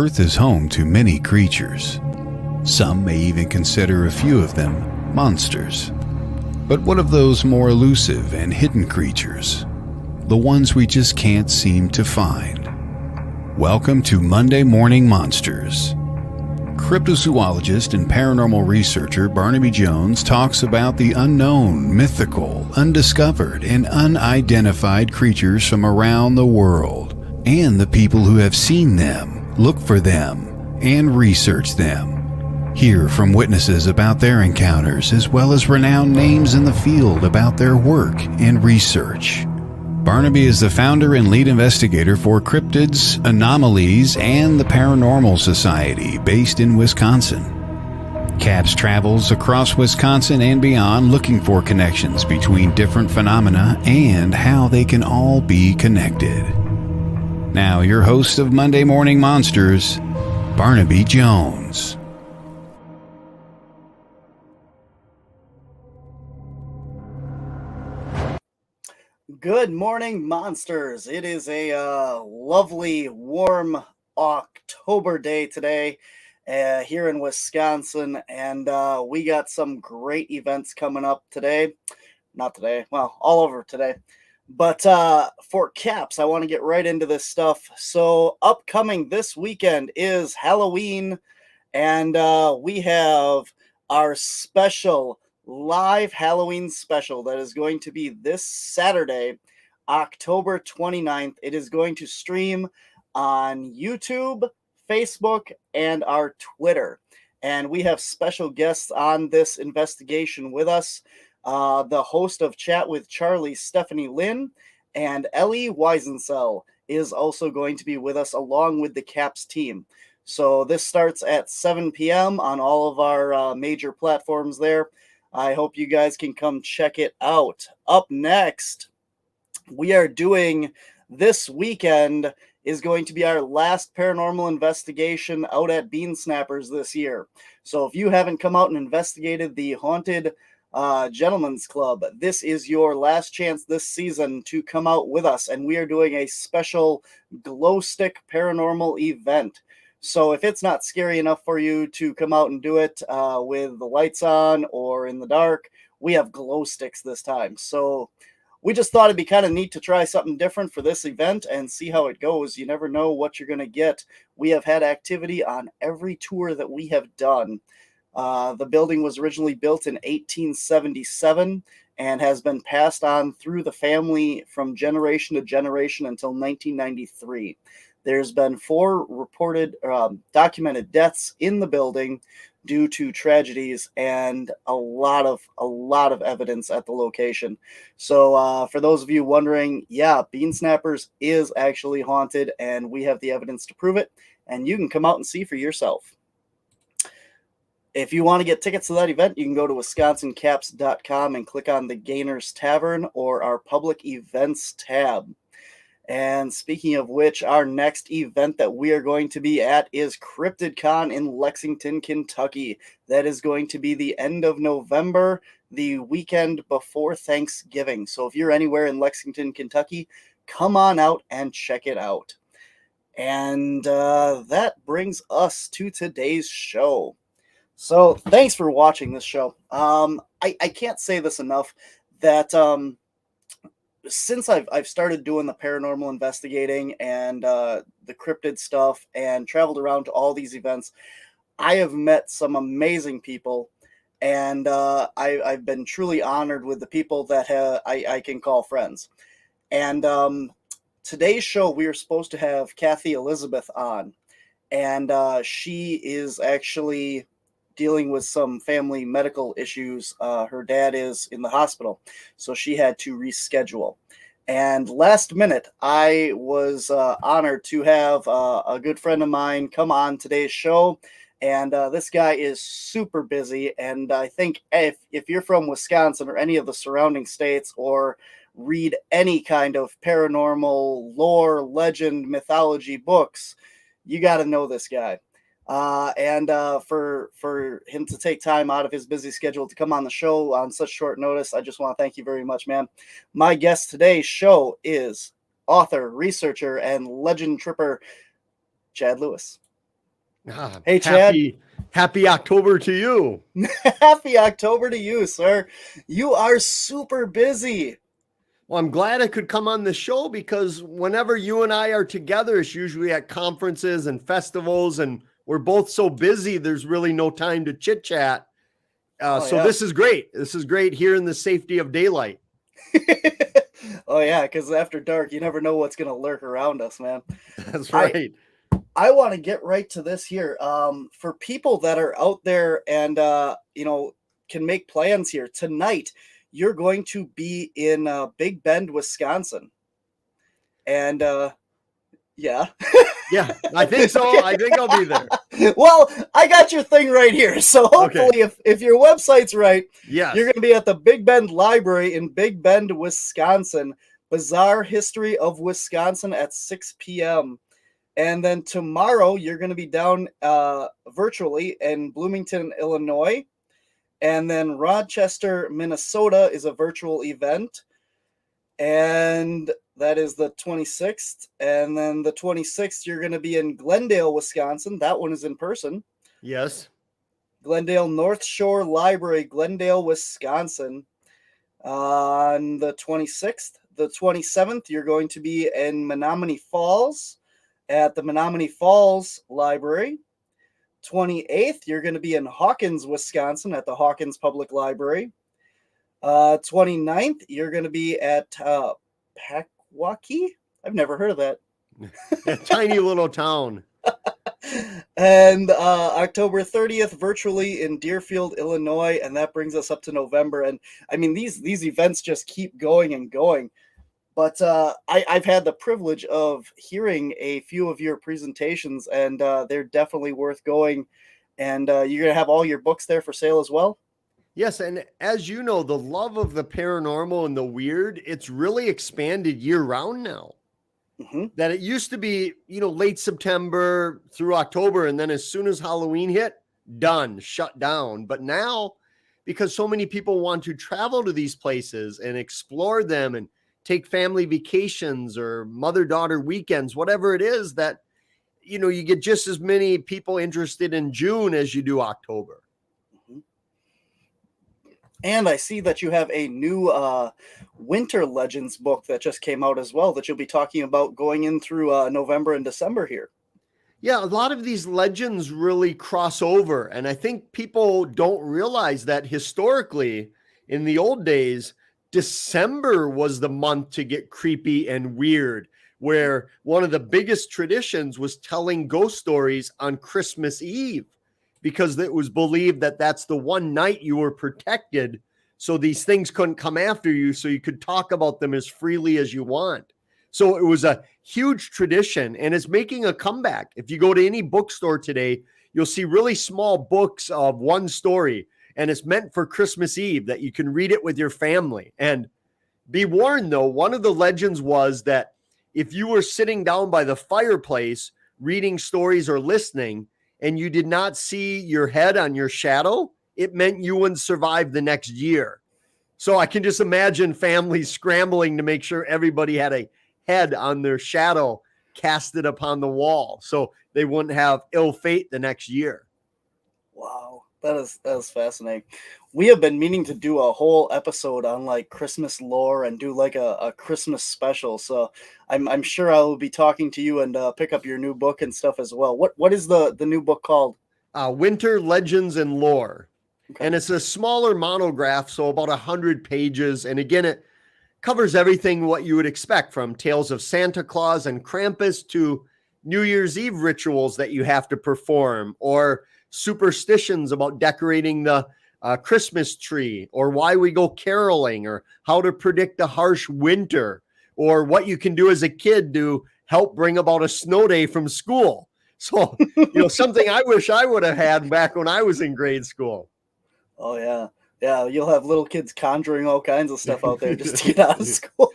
Earth is home to many creatures. Some may even consider a few of them monsters. But what of those more elusive and hidden creatures? The ones we just can't seem to find. Welcome to Monday Morning Monsters. Cryptozoologist and paranormal researcher Barnaby Jones talks about the unknown, mythical, undiscovered, and unidentified creatures from around the world, and the people who have seen them, look for them, and research them. Hear from witnesses about their encounters, as well as renowned names in the field about their work and research. Barnaby is the founder and lead investigator for Cryptids, Anomalies, and the Paranormal Society based in Wisconsin. CAPS travels across Wisconsin and beyond looking for connections between different phenomena and how they can all be connected. Now, your host of Monday Morning Monsters, Barnaby Jones. Good morning, monsters. It is a lovely, warm October day today here in Wisconsin, and we got some great events coming up today. Not today, well, all over today. But for CAPS, I want to get right into this stuff. So upcoming this weekend is Halloween, and we have our special live Halloween special that is going to be this Saturday, October 29th. It is going to stream on YouTube, Facebook, and our Twitter. And we have special guests on this investigation with us. The host of Chat with Charlie, Stephanie Lynn, and Ellie Weisensell is also going to be with us along with the CAPS team. So this starts at 7 p.m. on all of our major platforms there. I hope you guys can come check it out. Up next, we are doing this weekend is going to be our last paranormal investigation out at Bean Snappers this year. So if you haven't come out and investigated the Haunted Gentlemen's Club, this is your last chance this season to come out with us. And we are doing a special glow stick paranormal event. So if it's not scary enough for you to come out and do it with the lights on or in the dark, we have glow sticks this time. So we just thought it'd be kind of neat to try something different for this event and see how it goes. You never know what you're going to get. We have had activity on every tour that we have done. The building was originally built in 1877 and has been passed on through the family from generation to generation until 1993. There's been 4 reported documented deaths in the building due to tragedies and a lot of evidence at the location. So for those of you wondering, yeah, Bean Snappers is actually haunted and we have the evidence to prove it, and you can come out and see for yourself. If you want to get tickets to that event, you can go to wisconsincaps.com and click on the Gainers Tavern or our public events tab. And speaking of which, our next event that we are going to be at is CryptidCon in Lexington, Kentucky. That is going to be the end of November, the weekend before Thanksgiving. So if you're anywhere in Lexington, Kentucky, come on out and check it out. And that brings us to today's show. So thanks for watching this show. I can't say this enough that since I've started doing the paranormal investigating and the cryptid stuff and traveled around to all these events, I have met some amazing people, and I've been truly honored with the people that I can call friends. And today's show, we are supposed to have Kathy Elizabeth on, and she is actually dealing with some family medical issues. Her dad is in the hospital, so she had to reschedule. And last minute, I was honored to have a good friend of mine come on today's show. And this guy is super busy. And I think if you're from Wisconsin or any of the surrounding states, or read any kind of paranormal lore, legend, mythology books, you got to know this guy. And for him to take time out of his busy schedule to come on the show on such short notice, I just want to thank you very much, man. My guest today's show is author, researcher, and legend tripper Chad Lewis. Hey, Chad. Happy October to you. Happy October to you, sir. You are super busy. Well, I'm glad I could come on the show because whenever you and I are together, it's usually at conferences and festivals, and we're both so busy, there's really no time to chit chat. This is great. This is great here in the safety of daylight. Oh, yeah, because after dark, you never know what's going to lurk around us, man. That's right. I want to get right to this here. For people that are out there and, can make plans here tonight, you're going to be in Big Bend, Wisconsin. And, yeah. Yeah, I think so. I think I'll be there. Well, I got your thing right here. So hopefully if your website's right, yes, you're going to be at the Big Bend Library in Big Bend, Wisconsin. Bizarre History of Wisconsin at 6 p.m. And then tomorrow, you're going to be down virtually in Bloomington, Illinois. And then Rochester, Minnesota is a virtual event. And that is the 26th. And then the 26th, you're going to be in Glendale, Wisconsin. That one is in person. Yes. Glendale North Shore Library, Glendale, Wisconsin. On the 26th. The 27th, you're going to be in Menominee Falls at the Menominee Falls Library. 28th, you're going to be in Hawkins, Wisconsin at the Hawkins Public Library. 29th, you're going to be at Pequawkee. I've never heard of that. A tiny little town. And October 30th, virtually in Deerfield, Illinois, and that brings us up to November. And I mean, these events just keep going and going. But I've had the privilege of hearing a few of your presentations, and they're definitely worth going. And you're going to have all your books there for sale as well? Yes, and as you know, the love of the paranormal and the weird, it's really expanded year-round now. Mm-hmm. That it used to be, late September through October, and then as soon as Halloween hit, done, shut down. But now, because so many people want to travel to these places and explore them and take family vacations or mother-daughter weekends, whatever it is, that, you get just as many people interested in June as you do October. Mm-hmm. And I see that you have a new Winter Legends book that just came out as well that you'll be talking about going in through November and December here. Yeah, a lot of these legends really cross over. And I think people don't realize that historically, in the old days, December was the month to get creepy and weird, where one of the biggest traditions was telling ghost stories on Christmas Eve, because it was believed that that's the one night you were protected, so these things couldn't come after you, so you could talk about them as freely as you want. So it was a huge tradition, and it's making a comeback. If you go to any bookstore today, you'll see really small books of one story, and it's meant for Christmas Eve that you can read it with your family. And be warned, though, one of the legends was that if you were sitting down by the fireplace reading stories or listening, and you did not see your head on your shadow, it meant you wouldn't survive the next year. So I can just imagine families scrambling to make sure everybody had a head on their shadow casted upon the wall, so they wouldn't have ill fate the next year. Wow, that is fascinating. We have been meaning to do a whole episode on like Christmas lore and do like a Christmas special. So I'm sure I will be talking to you and pick up your new book and stuff as well. What is the new book called? Winter Legends and Lore. Okay. And it's a smaller monograph, so about 100 pages. And again, it covers everything what you would expect, from tales of Santa Claus and Krampus to New Year's Eve rituals that you have to perform, or superstitions about decorating the Christmas tree, or why we go caroling, or how to predict a harsh winter, or what you can do as a kid to help bring about a snow day from school. So, something I wish I would have had back when I was in grade school. Oh, yeah. Yeah, you'll have little kids conjuring all kinds of stuff out there just to get out of school.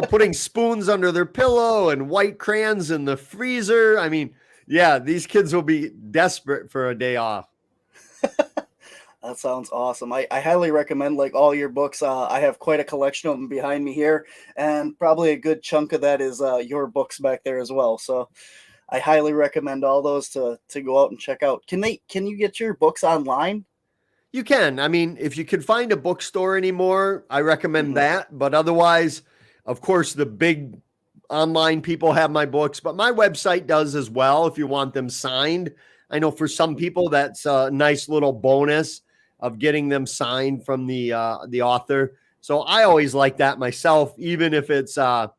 Putting spoons under their pillow and white crayons in the freezer. I mean, yeah, these kids will be desperate for a day off. That sounds awesome. I highly recommend like all your books. I have quite a collection of them behind me here, and probably a good chunk of that is your books back there as well. So I highly recommend all those to go out and check out. Can you get your books online? You can. I mean, if you can find a bookstore anymore, I recommend Mhm. that. But otherwise, of course, the big online people have my books, but my website does as well if you want them signed. I know for some people that's a nice little bonus of getting them signed from the author. So I always like that myself, even if it's a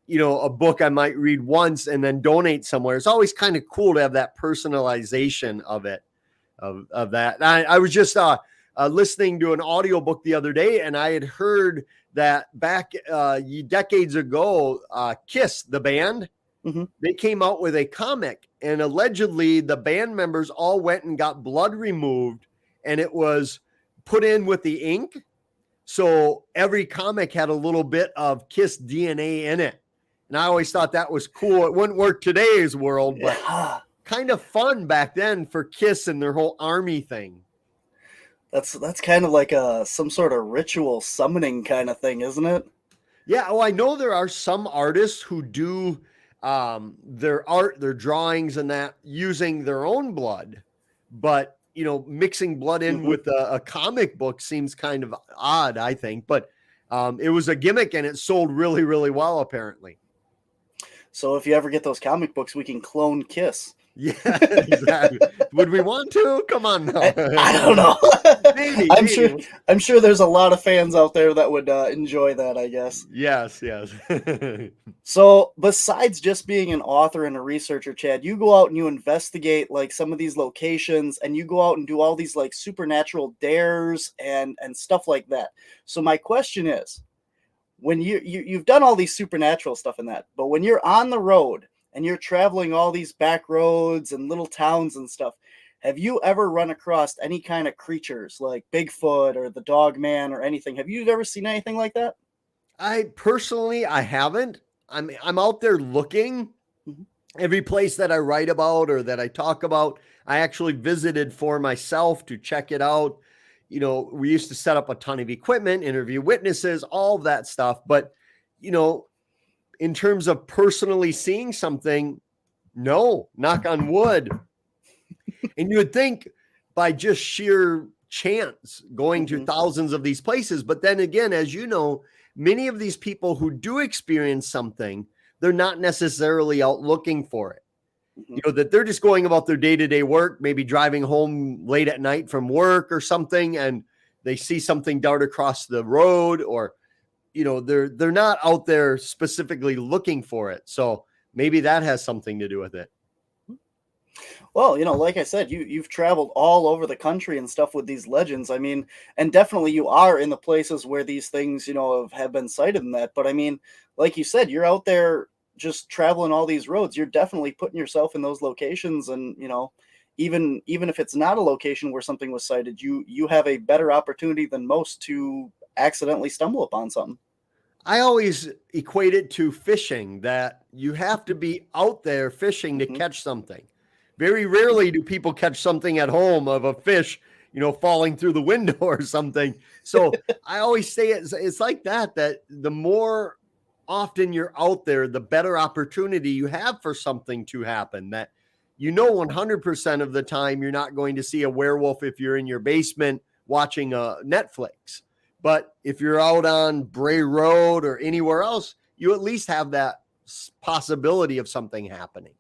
book I might read once and then donate somewhere. It's always kind of cool to have that personalization of it, of that. And I was just listening to an audiobook the other day, and I had heard that back decades ago, Kiss, the band, Mhm. they came out with a comic, and allegedly the band members all went and got blood removed, and it was put in with the ink. So every comic had a little bit of Kiss DNA in it. And I always thought that was cool. It wouldn't work today's world, but Yeah. kind of fun back then for Kiss and their whole army thing. That's kind of like some sort of ritual summoning kind of thing, isn't it? Yeah, I know there are some artists who do their art, their drawings, and that using their own blood, but mixing blood in Mhm. with a comic book seems kind of odd, I think. But it was a gimmick, and it sold really, really well, apparently. So if you ever get those comic books, we can clone Kiss. Yeah, exactly. Would we want to? Come on now. I don't know. Maybe, I'm sure. maybe. I'm sure there's a lot of fans out there that would enjoy that, I guess. Yes, yes. So, besides just being an author and a researcher, Chad, you go out and you investigate like some of these locations, and you go out and do all these like supernatural dares and stuff like that. So, my question is, when you've done all these supernatural stuff in that, but when you're on the road and you're traveling all these back roads and little towns and stuff, have you ever run across any kind of creatures like Bigfoot or the Dog Man or anything? Have you ever seen anything like that? I haven't. I'm out there looking. Mhm. Every place that I write about or that I talk about, I actually visited for myself to check it out. We used to set up a ton of equipment, interview witnesses, all of that stuff. But, you know, in terms of personally seeing something, no, knock on wood. And you would think by just sheer chance going to Mhm. thousands of these places. But then again, as you know, many of these people who do experience something, they're not necessarily out looking for it. Mhm. That they're just going about their day-to-day work, maybe driving home late at night from work or something, and they see something dart across the road, or they're not out there specifically looking for it. So maybe that has something to do with it. Well, like I said, you've traveled all over the country and stuff with these legends. I mean, and definitely you are in the places where these things, have been cited in that. But I mean, like you said, you're out there just traveling all these roads. You're definitely putting yourself in those locations, and even if it's not a location where something was cited, you have a better opportunity than most to accidentally stumble upon something. I always equate it to fishing, that you have to be out there fishing to Hmm. catch something. Very rarely do people catch something at home of a fish, falling through the window or something. So I always say it's like that the more often you're out there, the better opportunity you have for something to happen. That 100% of the time you're not going to see a werewolf if you're in your basement watching Netflix. But if you're out on Bray Road or anywhere else, you at least have that possibility of something happening.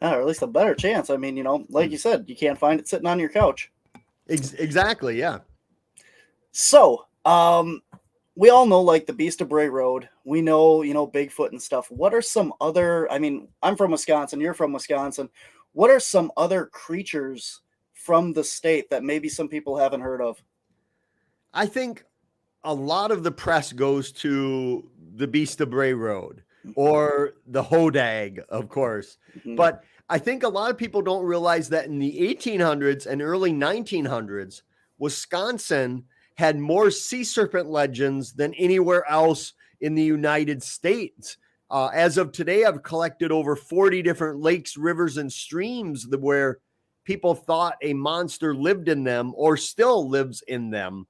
Or at least a better chance. I mean, like you said, you can't find it sitting on your couch. Exactly. Yeah. So, we all know like the Beast of Bray Road. We know, Bigfoot and stuff. What are some other, I mean, I'm from Wisconsin, you're from Wisconsin. What are some other creatures from the state that maybe some people haven't heard of? I think a lot of the press goes to the Beast of Bray Road Mhm. or the Hodag, of course. Mhm. But I think a lot of people don't realize that in the 1800s and early 1900s, Wisconsin had more sea serpent legends than anywhere else in the United States. As of today, I've collected over 40 different lakes, rivers, and streams where people thought a monster lived in them or still lives in them,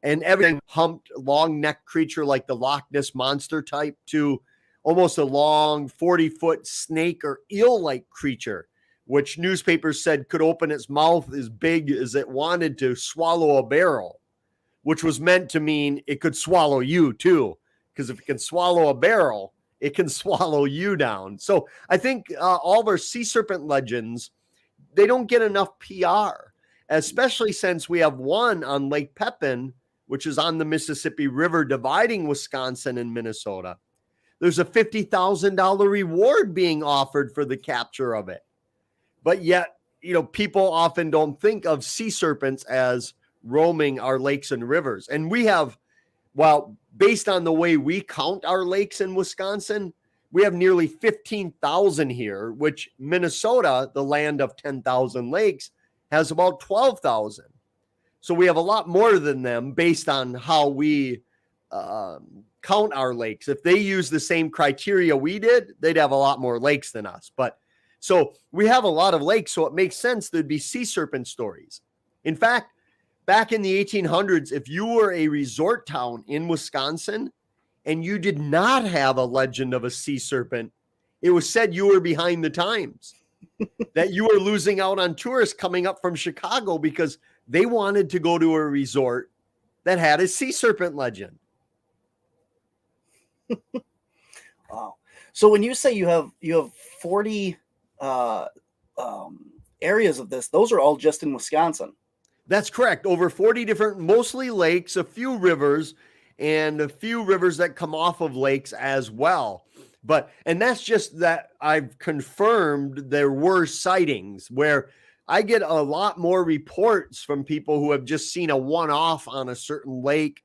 and everything humped long neck creature like the Loch Ness monster type to almost a long 40-foot snake or eel-like creature, which newspapers said could open its mouth as big as it wanted to swallow a barrel, which was meant to mean it could swallow you too. Because if it can swallow a barrel, it can swallow you down. So I think all of our sea serpent legends, they don't get enough PR, especially since we have one on Lake Pepin, which is on the Mississippi River dividing Wisconsin and Minnesota. There's a $50,000 reward being offered for the capture of it. But yet, people often don't think of sea serpents as roaming our lakes and rivers. And we have, based on the way we count our lakes in Wisconsin, we have nearly 15,000 here, which Minnesota, the land of 10,000 lakes, has about 12,000. So we have a lot more than them based on how we count our lakes. If they use the same criteria we did, they'd have a lot more lakes than us. But so we have a lot of lakes, so it makes sense there'd be sea serpent stories. In fact, back in the 1800s, if you were a resort town in Wisconsin and you did not have a legend of a sea serpent, it was said you were behind the times, that you were losing out on tourists coming up from Chicago because they wanted to go to a resort that had a sea serpent legend. Wow. So when you say you have 40 areas of this, those are all just in Wisconsin. That's correct. Over 40 different, mostly lakes, a few rivers, and a few rivers that come off of lakes as well. And that's just that I've confirmed there were sightings, where I get a lot more reports from people who have just seen a one-off on a certain lake.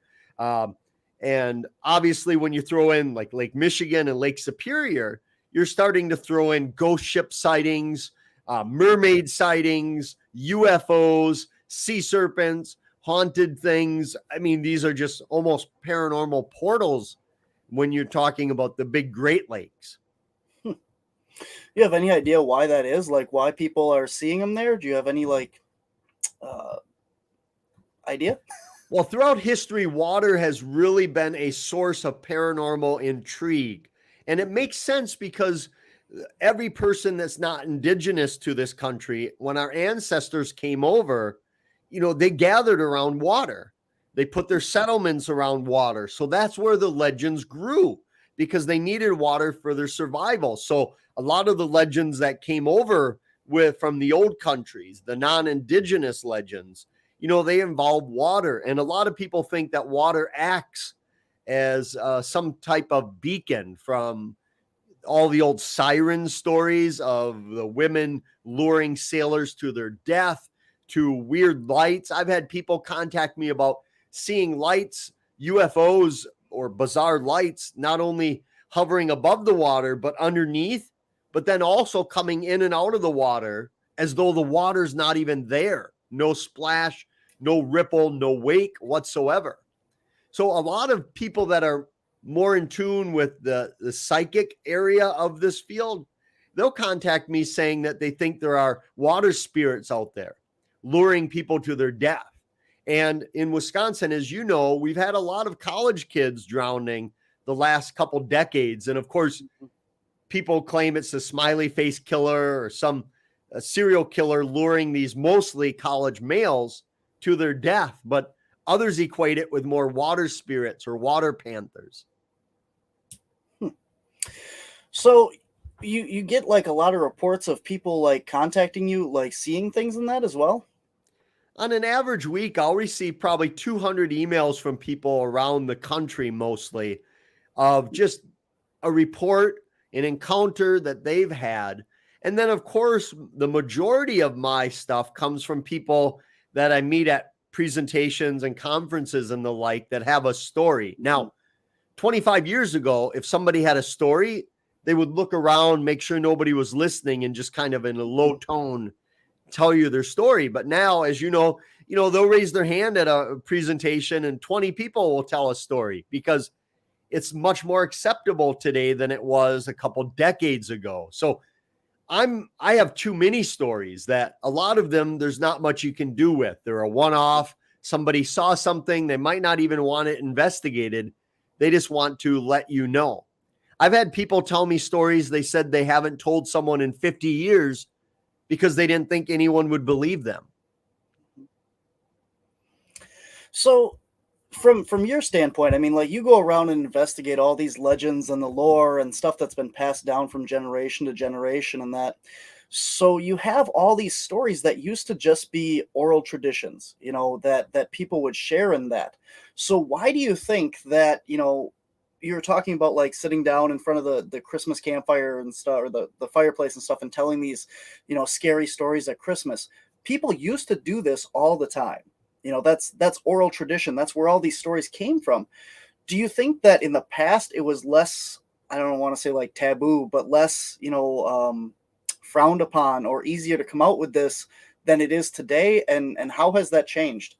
And obviously when you throw in like Lake Michigan and Lake Superior, you're starting to throw in ghost ship sightings, mermaid sightings, UFOs, sea serpents, haunted things. I mean, these are just almost paranormal portals when you're talking about the big Great Lakes. You have any idea why that is? Like why people are seeing them there? Do you have any idea? Well, throughout history, water has really been a source of paranormal intrigue. And it makes sense because every person that's not indigenous to this country, when our ancestors came over, they gathered around water. They put their settlements around water. So that's where the legends grew, because they needed water for their survival. So a lot of the legends that came over from the old countries, the non-indigenous legends, they involve water. And a lot of people think that water acts as some type of beacon, from all the old siren stories of the women luring sailors to their death, to weird lights. I've had people contact me about seeing lights, UFOs, or bizarre lights, not only hovering above the water, but underneath, but then also coming in and out of the water as though the water's not even there. No splash, no ripple, no wake whatsoever. So a lot of people that are more in tune with the psychic area of this field, they'll contact me saying that they think there are water spirits out there luring people to their death. And in Wisconsin, as you know, we've had a lot of college kids drowning the last couple decades. And of course, people claim it's a smiley face killer or some serial killer luring these mostly college males to their death. But others equate it with more water spirits or water panthers. So you get like a lot of reports of people like contacting you, like seeing things in that as well? On an average week, I'll receive probably 200 emails from people around the country, mostly, of just a report, an encounter that they've had. And then, of course, the majority of my stuff comes from people that I meet at presentations and conferences and the like that have a story. Now, 25 years ago, if somebody had a story, they would look around, make sure nobody was listening, and just kind of in a low tone tell you their story. But now, as you know, they'll raise their hand at a presentation and 20 people will tell a story, because it's much more acceptable today than it was a couple decades ago. So I have too many stories that a lot of them, there's not much you can do with. They're a one-off. Somebody saw something. They might not even want it investigated. They just want to let you know. I've had people tell me stories they said they haven't told someone in 50 years because they didn't think anyone would believe them. So from your standpoint, I mean, like, you go around and investigate all these legends and the lore and stuff that's been passed down from generation to generation and that. So you have all these stories that used to just be oral traditions, that people would share in that. So why do you think that, you're talking about like sitting down in front of the Christmas campfire and stuff, or the fireplace and stuff, and telling these, scary stories at Christmas. People used to do this all the time. That's oral tradition. That's where all these stories came from. Do you think that in the past it was less, I don't want to say like taboo, but less, frowned upon or easier to come out with this than it is today? And how has that changed?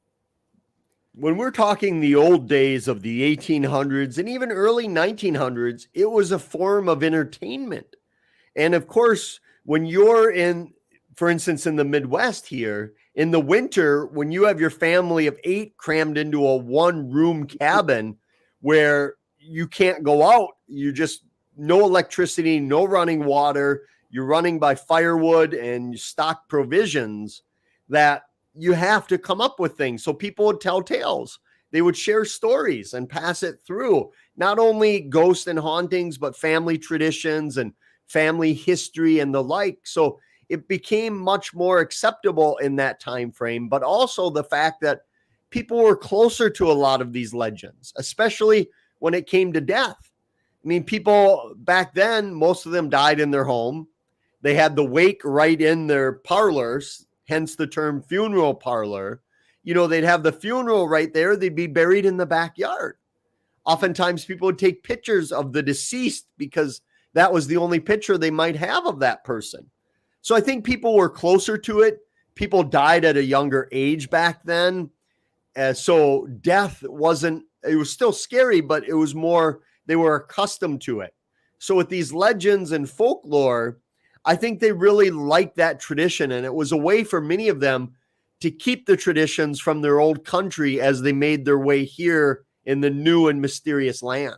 When we're talking the old days of the 1800s and even early 1900s, it was a form of entertainment. And of course, when you're in, for instance, in the Midwest here, in the winter, when you have your family of 8 crammed into a 1-room cabin where you can't go out, you just, no electricity, no running water, you're running by firewood and you stock provisions, that you have to come up with things. So people would tell tales. They would share stories and pass it through, not only ghosts and hauntings, but family traditions and family history and the like. So it became much more acceptable in that time frame, but also the fact that people were closer to a lot of these legends, especially when it came to death. I mean, people back then, most of them died in their home. They had the wake right in their parlors, hence the term funeral parlor. They'd have the funeral right there. They'd be buried in the backyard. Oftentimes people would take pictures of the deceased because that was the only picture they might have of that person. So I think people were closer to it. People died at a younger age back then. So death it was still scary, but it was more, they were accustomed to it. So with these legends and folklore, I think they really liked that tradition. And it was a way for many of them to keep the traditions from their old country as they made their way here in the new and mysterious land.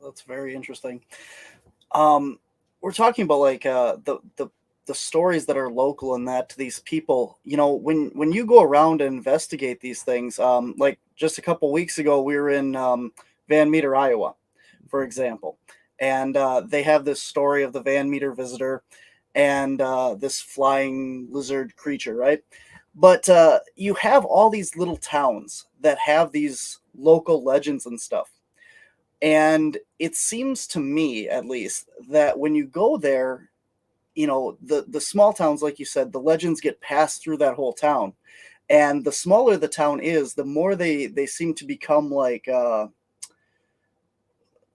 That's very interesting. We're talking about like the stories that are local and that to these people. When you go around and investigate these things, like just a couple weeks ago, we were in Van Meter, Iowa, for example, and they have this story of the Van Meter visitor and this flying lizard creature, right? But you have all these little towns that have these local legends and stuff. And it seems to me, at least, that when you go there, the small towns, like you said, the legends get passed through that whole town. And the smaller the town is, the more they seem to become like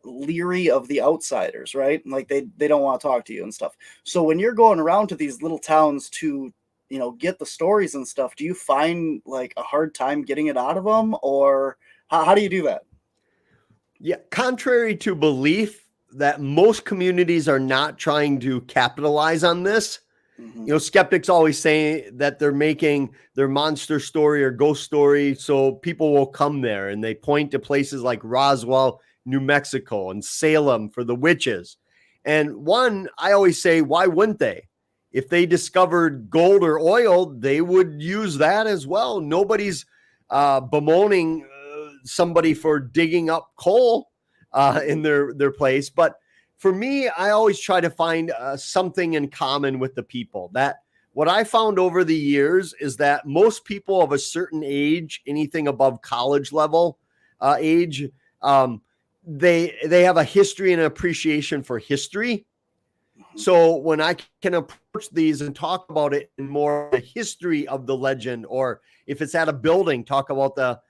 leery of the outsiders, right? Like they don't want to talk to you and stuff. So when you're going around to these little towns to, get the stories and stuff, do you find like a hard time getting it out of them, or how do you do that? Yeah, contrary to belief that most communities are not trying to capitalize on this. Mm-hmm. Skeptics always say that they're making their monster story or ghost story so people will come there, and they point to places like Roswell, New Mexico, and Salem for the witches. And I always say, why wouldn't they? If they discovered gold or oil, they would use that as well. Nobody's bemoaning somebody for digging up coal in their place. But for me, I always try to find something in common with the people. That what I found over the years is that most people of a certain age, anything above college level age, they have a history and an appreciation for history. So when I can approach these and talk about it in more the history of the legend, or if it's at a building, talk about the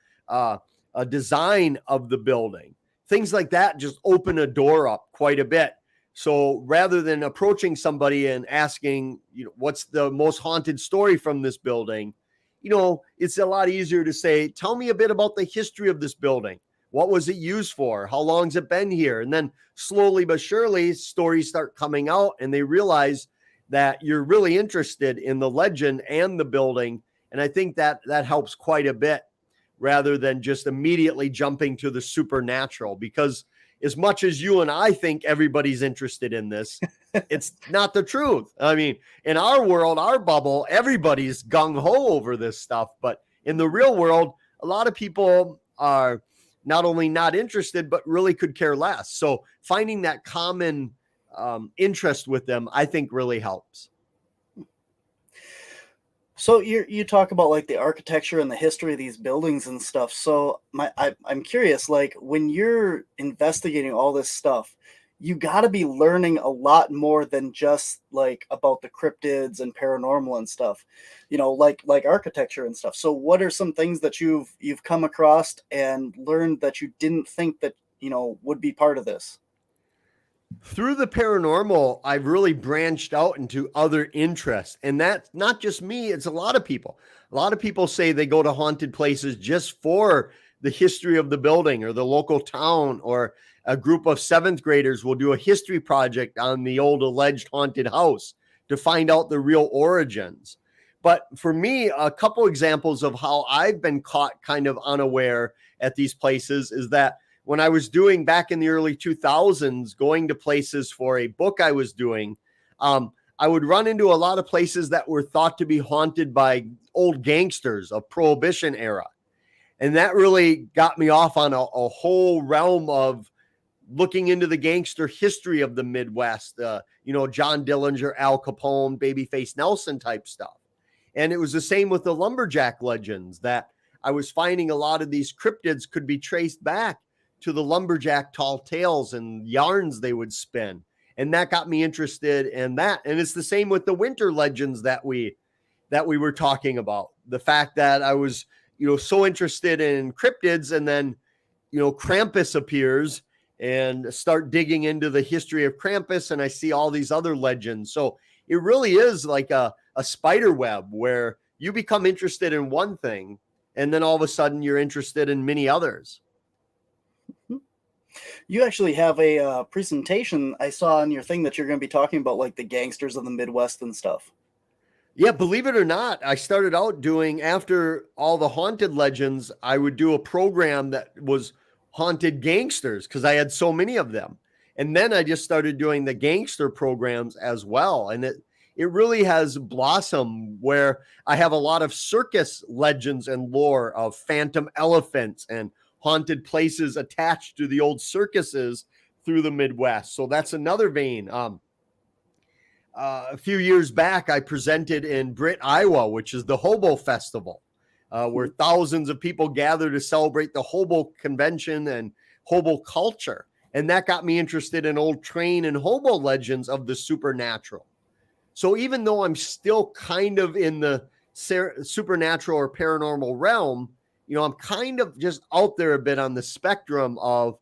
design of the building, things like that just open a door up quite a bit. So rather than approaching somebody and asking, what's the most haunted story from this building, it's a lot easier to say, tell me a bit about the history of this building. What was it used for? How long's it been here? And then slowly but surely stories start coming out, and they realize that you're really interested in the legend and the building. And I think that helps quite a bit. rather than just immediately jumping to the supernatural. Because as much as you and I think everybody's interested in this, it's not the truth. I mean, in our world, our bubble, everybody's gung-ho over this stuff. But in the real world, a lot of people are not only not interested, but really could care less. So finding that common interest with them, I think really helps. So you talk about like the architecture and the history of these buildings and stuff. So I'm curious, like when you're investigating all this stuff, you got to be learning a lot more than just like about the cryptids and paranormal and stuff, like architecture and stuff. So what are some things that you've come across and learned that you didn't think that, would be part of this? Through the paranormal, I've really branched out into other interests. And that's not just me, it's a lot of people. A lot of people say they go to haunted places just for the history of the building or the local town, or a group of seventh graders will do a history project on the old alleged haunted house to find out the real origins. But for me, a couple examples of how I've been caught kind of unaware at these places is that when I was doing back in the early 2000s, going to places for a book I was doing, I would run into a lot of places that were thought to be haunted by old gangsters of Prohibition era. And that really got me off on a whole realm of looking into the gangster history of the Midwest, John Dillinger, Al Capone, Babyface Nelson type stuff. And it was the same with the lumberjack legends, that I was finding a lot of these cryptids could be traced back to the lumberjack tall tales and yarns they would spin. And that got me interested in that. And it's the same with the winter legends that we were talking about. The fact that I was, so interested in cryptids, and then, Krampus appears, and start digging into the history of Krampus, and I see all these other legends. So it really is like a spider web where you become interested in one thing, and then all of a sudden you're interested in many others. You actually have a presentation I saw on your thing that you're going to be talking about, like the gangsters of the Midwest and stuff. Yeah, believe it or not, I started out doing, after all the haunted legends, I would do a program that was haunted gangsters because I had so many of them. And then I just started doing the gangster programs as well. And it really has blossomed, where I have a lot of circus legends and lore of phantom elephants and haunted places attached to the old circuses through the Midwest. So that's another vein. A few years back, I presented in Britt, Iowa, which is the Hobo Festival, where thousands of people gather to celebrate the Hobo Convention and Hobo culture. And that got me interested in old train and hobo legends of the supernatural. So even though I'm still kind of in the supernatural or paranormal realm, I'm kind of just out there a bit on the spectrum of,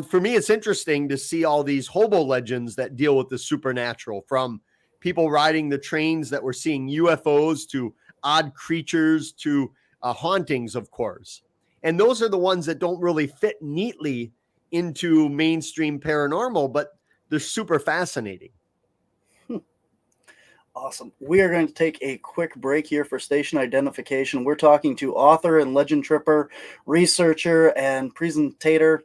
for me, it's interesting to see all these hobo legends that deal with the supernatural, from people riding the trains that were seeing UFOs to odd creatures to hauntings, of course. And those are the ones that don't really fit neatly into mainstream paranormal, but they're super fascinating. Awesome. We are going to take a quick break here for station identification. We're talking to author and legend tripper, researcher, and presenter.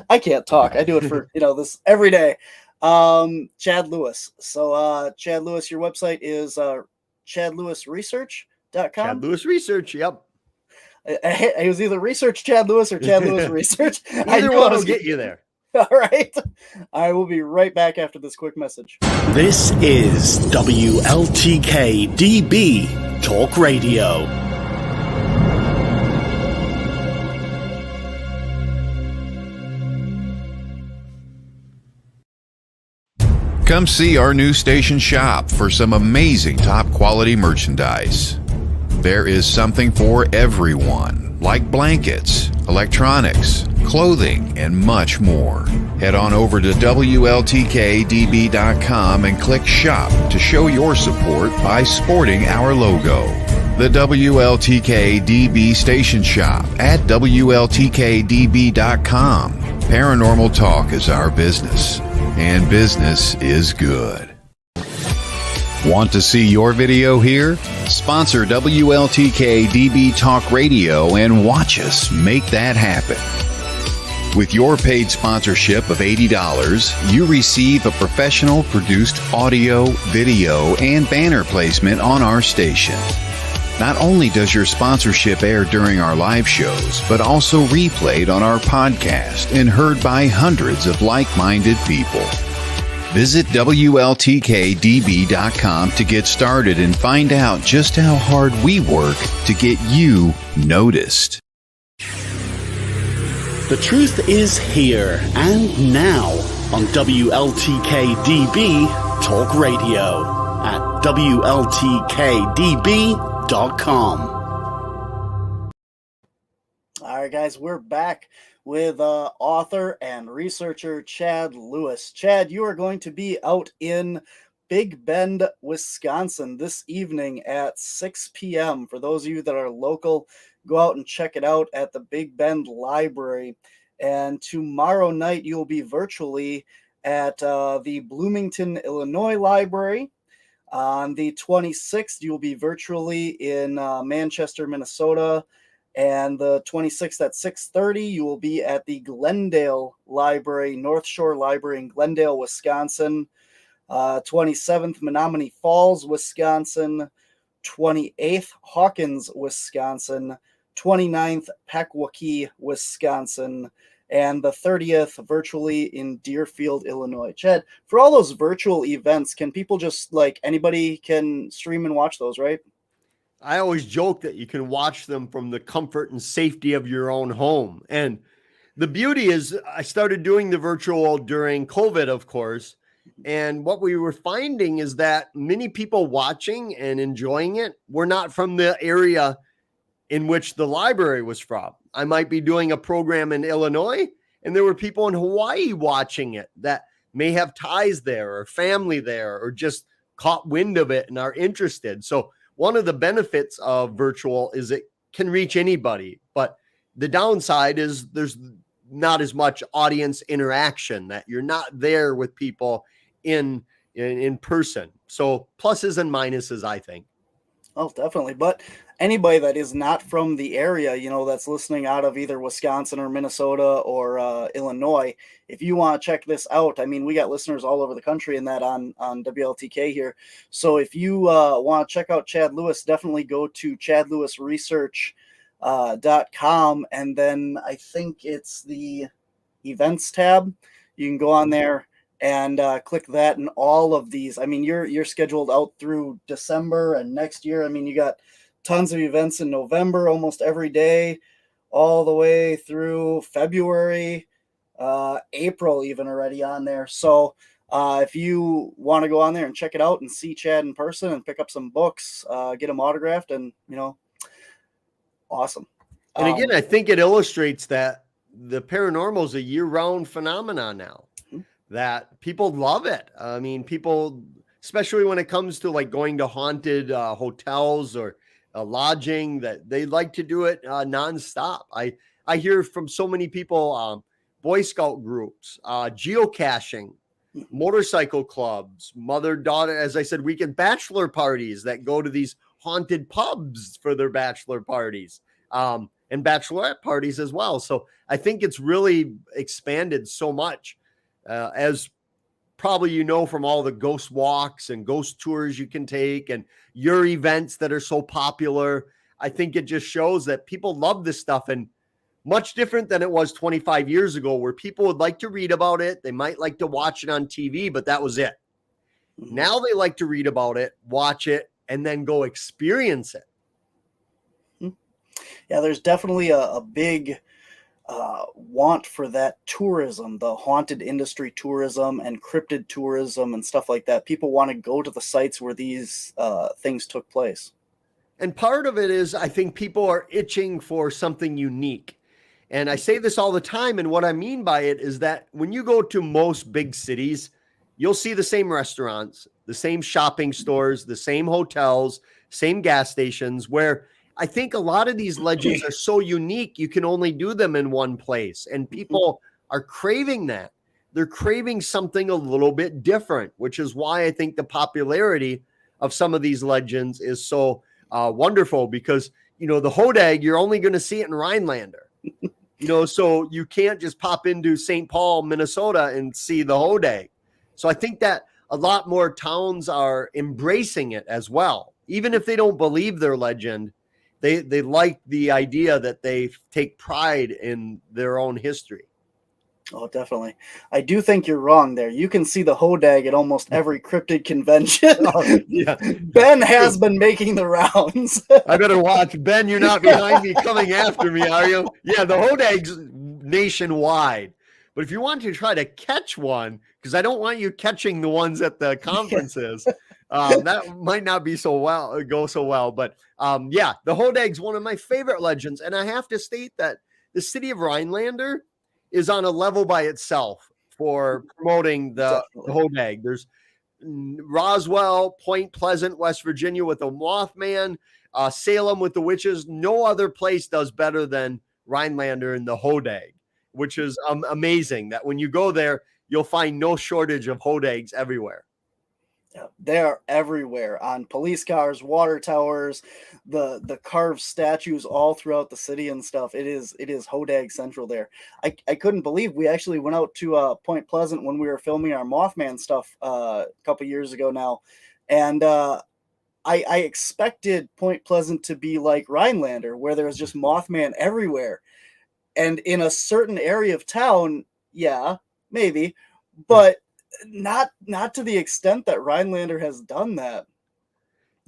I can't talk. I do it for, this every day. Chad Lewis. So, Chad Lewis, your website is chadlewisresearch.com. Chad Lewis Research. Yep. It was either Research Chad Lewis or Chad Lewis Research. Either one will get you there. All right. I will be right back after this quick message. This is WLTK-DB Talk Radio. Come see our new station shop for some amazing top quality merchandise. There is something for everyone, like blankets, electronics, clothing, and much more. Head on over to WLTK-DB.com and click Shop to show your support by sporting our logo. The WLTK-DB Station Shop at WLTK-DB.com. Paranormal talk is our business, and business is good. Want to see your video here? Sponsor WLTK-DB Talk Radio and watch us make that happen. With your paid sponsorship of $80, you receive a professional produced audio, video, and banner placement on our station. Not only does your sponsorship air during our live shows, but also replayed on our podcast and heard by hundreds of like-minded people. Visit WLTK-DB.com to get started and find out just how hard we work to get you noticed. The truth is here and now on WLTK-DB Talk Radio at WLTK-DB.com. All right, guys, we're back with author and researcher Chad Lewis. Chad, you are going to be out in Big Bend, Wisconsin this evening at 6 p.m. For those of you that are local, go out and check it out at the Big Bend Library. And tomorrow night, you'll be virtually at the Bloomington, Illinois Library. On the 26th, you'll be virtually in Manchester, Minnesota. And the 26th at 6:30, you will be at the Glendale Library, North Shore Library in Glendale, Wisconsin. 27th, Menominee Falls, Wisconsin. 28th, Hawkins, Wisconsin. 29th, Pequawkee, Wisconsin. And the 30th, virtually in Deerfield, Illinois. Chad, for all those virtual events, can people just, anybody can stream and watch those, right? I always joke that you can watch them from the comfort and safety of your own home. And the beauty is I started doing the virtual during COVID, of course. And what we were finding is that many people watching and enjoying it were not from the area in which the library was from. I might be doing a program in Illinois, and there were people in Hawaii watching it that may have ties there or family there or just caught wind of it and are interested. So one of the benefits of virtual is it can reach anybody, but the downside is there's not as much audience interaction, that you're not there with people in person. So pluses and minuses, I think. Oh, definitely. But anybody that is not from the area, that's listening out of either Wisconsin or Minnesota or Illinois, if you want to check this out, we got listeners all over the country in that on WLTK here. So if you want to check out Chad Lewis, definitely go to chadlewisresearch.com. And then I think it's the events tab. You can go on there and click that, and all of these. You're scheduled out through December and next year. You got tons of events in November, almost every day, all the way through February, April, even already on there. So if you want to go on there and check it out and see Chad in person and pick up some books, get them autographed, and awesome. And again, I think it illustrates that the paranormal is a year-round phenomenon now. That people love it. People, especially when it comes to going to haunted hotels or lodging, that they like to do it nonstop. I hear from so many people, Boy Scout groups, geocaching, motorcycle clubs, mother-daughter, as I said, weekend bachelor parties that go to these haunted pubs for their bachelor parties, and bachelorette parties as well. So I think it's really expanded so much. As probably from all the ghost walks and ghost tours you can take and your events that are so popular, I think it just shows that people love this stuff, and much different than it was 25 years ago, where people would like to read about it. They might like to watch it on TV, but that was it. Now they like to read about it, watch it, and then go experience it. Yeah, there's definitely a big want for that tourism, the haunted industry tourism and cryptid tourism and stuff like that. People want to go to the sites where these things took place. And part of it is, I think people are itching for something unique. And I say this all the time. And what I mean by it is that when you go to most big cities, you'll see the same restaurants, the same shopping stores, the same hotels, same gas stations, where I think a lot of these legends are so unique, you can only do them in one place. And people are craving that. They're craving something a little bit different, which is why I think the popularity of some of these legends is so wonderful because, the Hodag, you're only going to see it in Rhinelander. So you can't just pop into St. Paul, Minnesota and see the Hodag. So I think that a lot more towns are embracing it as well. Even if they don't believe their legend, they like the idea that they take pride in their own history. Oh, definitely. I do think you're wrong there. You can see the Hodag at almost every cryptid convention. Oh, yeah. Ben has been making the rounds. I better watch. Ben, you're not behind me coming after me, are you? Yeah, the Hodag's nationwide. But if you want to try to catch one, because I don't want you catching the ones at the conferences, that might not be go so well. But the Hodag's one of my favorite legends. And I have to state that the city of Rhinelander is on a level by itself for promoting the Hodag. There's Roswell, Point Pleasant, West Virginia with the Mothman, Salem with the witches. No other place does better than Rhinelander and the Hodag, which is amazing that when you go there, you'll find no shortage of Hodags everywhere. They're everywhere on police cars, water towers, the carved statues all throughout the city and stuff. It is Hodag Central there. I couldn't believe we actually went out to Point Pleasant when we were filming our Mothman stuff a couple years ago now, and I expected Point Pleasant to be like Rhinelander, where there was just Mothman everywhere, and in a certain area of town, yeah, maybe, but not to the extent that Rhinelander has done that.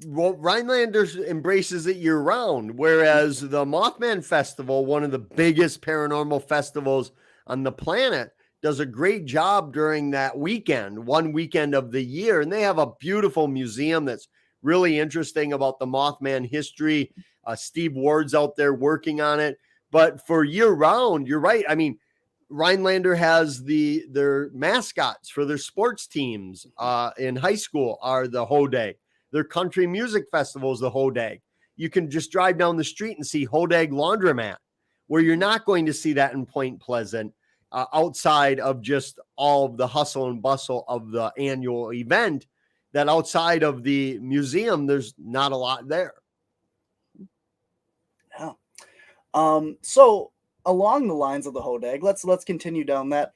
Well, Rhinelander embraces it year round, whereas the Mothman Festival, one of the biggest paranormal festivals on the planet, does a great job during that weekend, one weekend of the year. And they have a beautiful museum that's really interesting about the Mothman history. Steve Ward's out there working on it. But for year round, you're right. I mean, Rhinelander has their mascots for their sports teams in high school are the Hodag. Their country music festival is the Hodag. You can just drive down the street and see Hodag Laundromat, where you're not going to see that in Point Pleasant outside of just all of the hustle and bustle of the annual event, that outside of the museum, there's not a lot there. Yeah. So along the lines of the Hodag, let's continue down that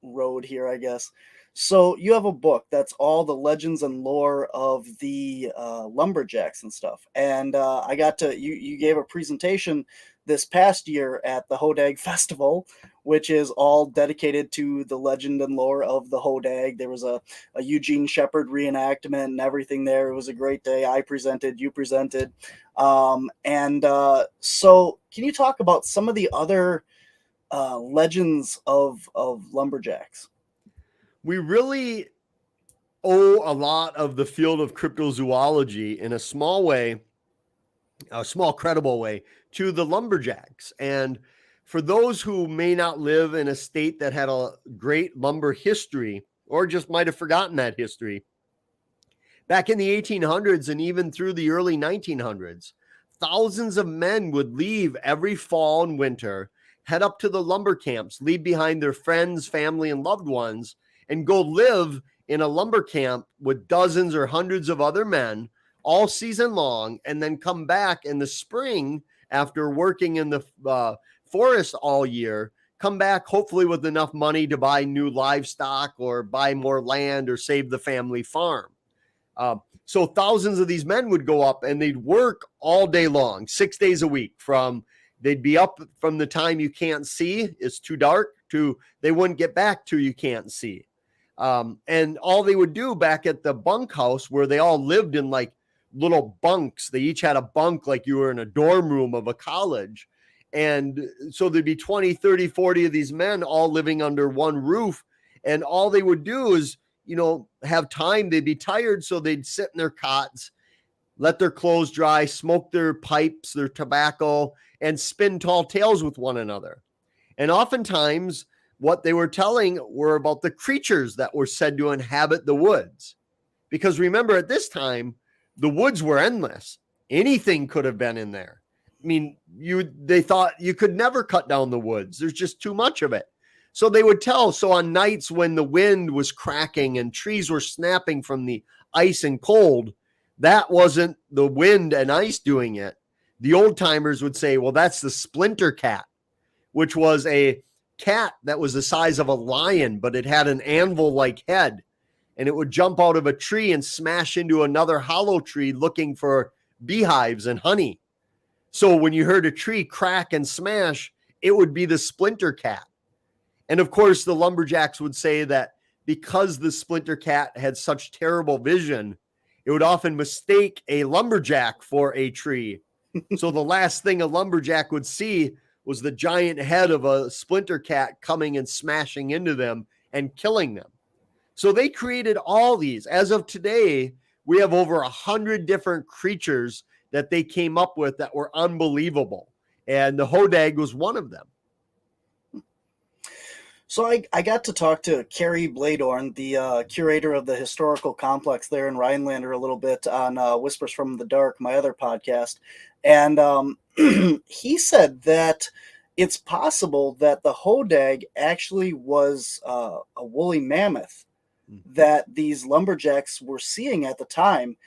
road here, I guess. So you have a book that's all the legends and lore of the lumberjacks and stuff. And I got to you gave a presentation this past year at the Hodag Festival, which is all dedicated to the legend and lore of the Hodag. There was a Eugene Shepard reenactment and everything there. It was a great day. I presented, you presented. So can you talk about some of the other legends of lumberjacks? We really owe a lot of the field of cryptozoology in a small way, a small credible way, to the lumberjacks. And for those who may not live in a state that had a great lumber history, or just might have forgotten that history, back in the 1800s and even through the early 1900s, thousands of men would leave every fall and winter, head up to the lumber camps, leave behind their friends, family, and loved ones, and go live in a lumber camp with dozens or hundreds of other men all season long, and then come back in the spring after working in the forest all year, come back hopefully with enough money to buy new livestock or buy more land or save the family farm. So thousands of these men would go up and they'd work all day long, 6 days a week. They'd be up from the time you can't see, it's too dark, to they wouldn't get back to you can't see. And all they would do back at the bunkhouse, where they all lived in like little bunks, they each had a bunk like you were in a dorm room of a college. And so there'd be 20, 30, 40 of these men all living under one roof. And all they would do is, have time. They'd be tired. So they'd sit in their cots, let their clothes dry, smoke their pipes, their tobacco, and spin tall tales with one another. And oftentimes what they were telling were about the creatures that were said to inhabit the woods. Because remember, at this time, the woods were endless. Anything could have been in there. I mean, they thought you could never cut down the woods. There's just too much of it. So they would tell. So on nights when the wind was cracking and trees were snapping from the ice and cold, that wasn't the wind and ice doing it. The old timers would say, well, that's the splinter cat, which was a cat that was the size of a lion, but it had an anvil-like head, and it would jump out of a tree and smash into another hollow tree looking for beehives and honey. So when you heard a tree crack and smash, it would be the splinter cat. And of course, the lumberjacks would say that because the splinter cat had such terrible vision, it would often mistake a lumberjack for a tree. So the last thing a lumberjack would see was the giant head of a splinter cat coming and smashing into them and killing them. So they created all these. As of today, we have over 100 different creatures that they came up with that were unbelievable. And the hodag was one of them. So I got to talk to Carrie Bladorn, the curator of the historical complex there in Rhinelander, a little bit on Whispers from the Dark, my other podcast. And he said that it's possible that the hodag actually was a woolly mammoth that these lumberjacks were seeing at the time,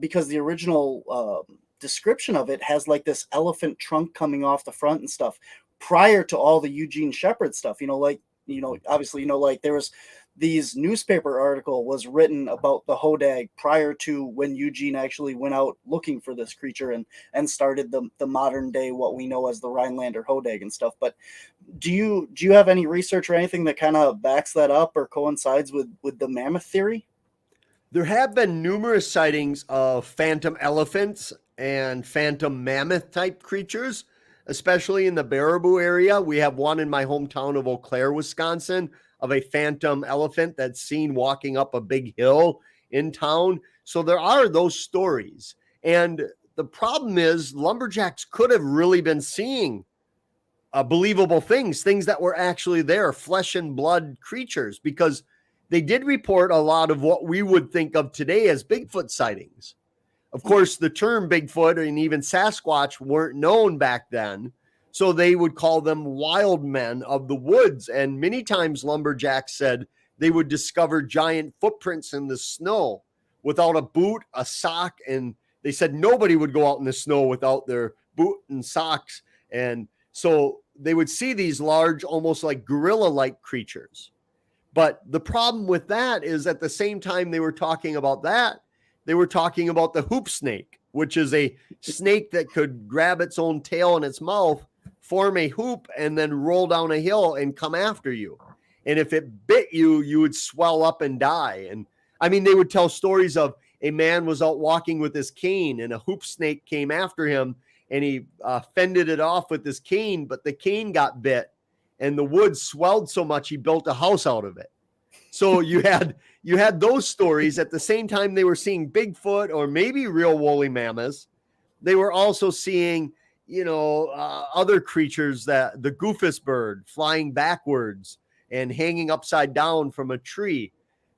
because the original description of it has like this elephant trunk coming off the front and stuff prior to all the Eugene Shepard stuff. Obviously, like there was these newspaper article was written about the hodag prior to when Eugene actually went out looking for this creature and started the modern day, what we know as the Rhinelander hodag and stuff. But do you have any research or anything that kind of backs that up or coincides with the mammoth theory? There have been numerous sightings of phantom elephants and phantom mammoth type creatures, especially in the Baraboo area. We have one in my hometown of Eau Claire, Wisconsin, of a phantom elephant that's seen walking up a big hill in town. So there are those stories. And the problem is lumberjacks could have really been seeing believable things that were actually there, flesh and blood creatures, because they did report a lot of what we would think of today as Bigfoot sightings. Of course, the term Bigfoot and even Sasquatch weren't known back then, so they would call them wild men of the woods. And many times lumberjacks said they would discover giant footprints in the snow without a boot, a sock, and they said nobody would go out in the snow without their boot and socks. And so they would see these large, almost like gorilla-like creatures. But the problem with that is at the same time they were talking about that, they were talking about the hoop snake, which is a snake that could grab its own tail in its mouth, form a hoop, and then roll down a hill and come after you. And if it bit you, you would swell up and die. And I mean, they would tell stories of a man was out walking with his cane and a hoop snake came after him and he fended it off with his cane, but the cane got bit and the wood swelled so much he built a house out of it. So you had those stories. At the same time they were seeing Bigfoot or maybe real woolly mammoths. They were also seeing, other creatures, that the goofus bird flying backwards and hanging upside down from a tree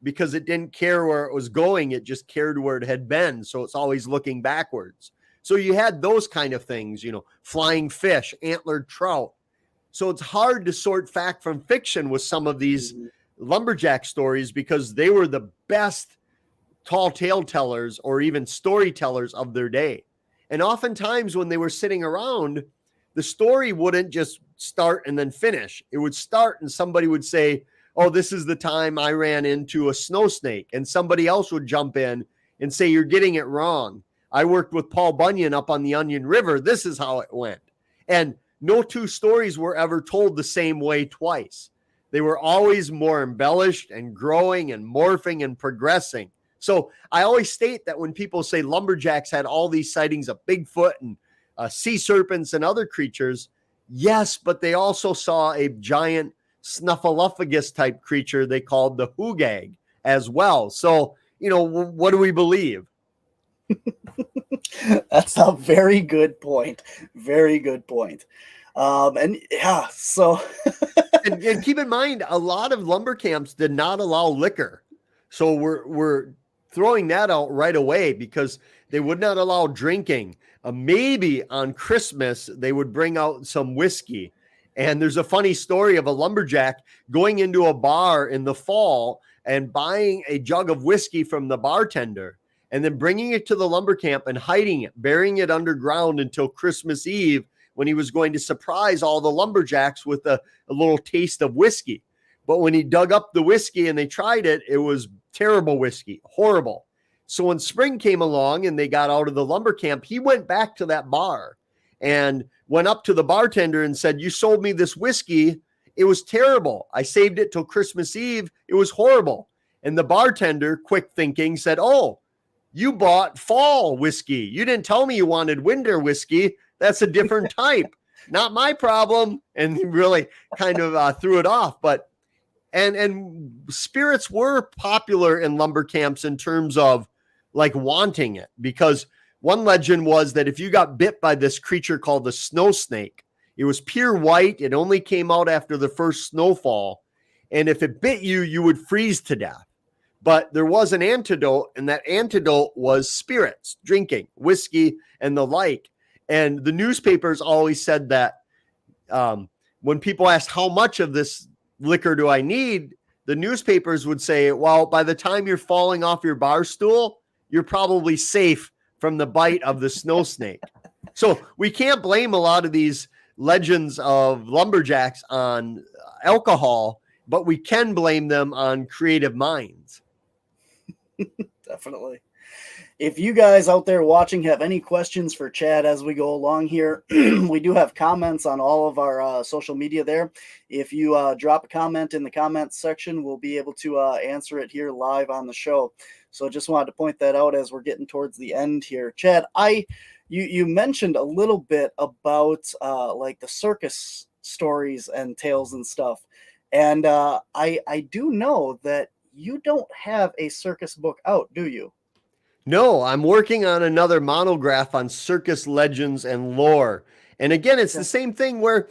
because it didn't care where it was going. It just cared where it had been. So it's always looking backwards. So you had those kind of things, flying fish, antlered trout. So it's hard to sort fact from fiction with some of these lumberjack stories because they were the best tall tale tellers or even storytellers of their day. And oftentimes when they were sitting around, the story wouldn't just start and then finish. It would start and somebody would say, oh, this is the time I ran into a snow snake. And somebody else would jump in and say, you're getting it wrong. I worked with Paul Bunyan up on the Onion River. This is how it went. And no two stories were ever told the same way twice. They were always more embellished and growing and morphing and progressing. So I always state that when people say lumberjacks had all these sightings of Bigfoot and sea serpents and other creatures, yes, but they also saw a giant snuffleupagus type creature they called the hoogag as well. So, what do we believe? That's a very good point. Very good point. And keep in mind, a lot of lumber camps did not allow liquor. So we're throwing that out right away because they would not allow drinking. Maybe on Christmas, they would bring out some whiskey. And there's a funny story of a lumberjack going into a bar in the fall and buying a jug of whiskey from the bartender and then bringing it to the lumber camp and hiding it, burying it underground until Christmas Eve, when he was going to surprise all the lumberjacks with a little taste of whiskey. But when he dug up the whiskey and they tried it, it was terrible whiskey, horrible. So when spring came along and they got out of the lumber camp, he went back to that bar and went up to the bartender and said, "You sold me this whiskey. It was terrible. I saved it till Christmas Eve. It was horrible." And the bartender, quick thinking, said, "Oh, you bought fall whiskey. You didn't tell me you wanted winter whiskey. That's a different type. Not my problem." And he really kind of threw it off. But and spirits were popular in lumber camps in terms of like wanting it, because one legend was that if you got bit by this creature called the snow snake, it was pure white. It only came out after the first snowfall. And if it bit you, you would freeze to death. But there was an antidote, and that antidote was spirits, drinking, whiskey, and the like. And the newspapers always said that when people asked, "How much of this liquor do I need?" the newspapers would say, "Well, by the time you're falling off your bar stool, you're probably safe from the bite of the snow snake." So we can't blame a lot of these legends of lumberjacks on alcohol, but we can blame them on creative minds. Definitely. If you guys out there watching have any questions for Chad as we go along here, we do have comments on all of our social media there. If you drop a comment in the comments section, we'll be able to answer it here live on the show. So just wanted to point that out as we're getting towards the end here. Chad, you mentioned a little bit about like the circus stories and tales and stuff. And I do know that you don't have a circus book out, do you? No, I'm working on another monograph on circus legends and lore. And again, it's the same thing where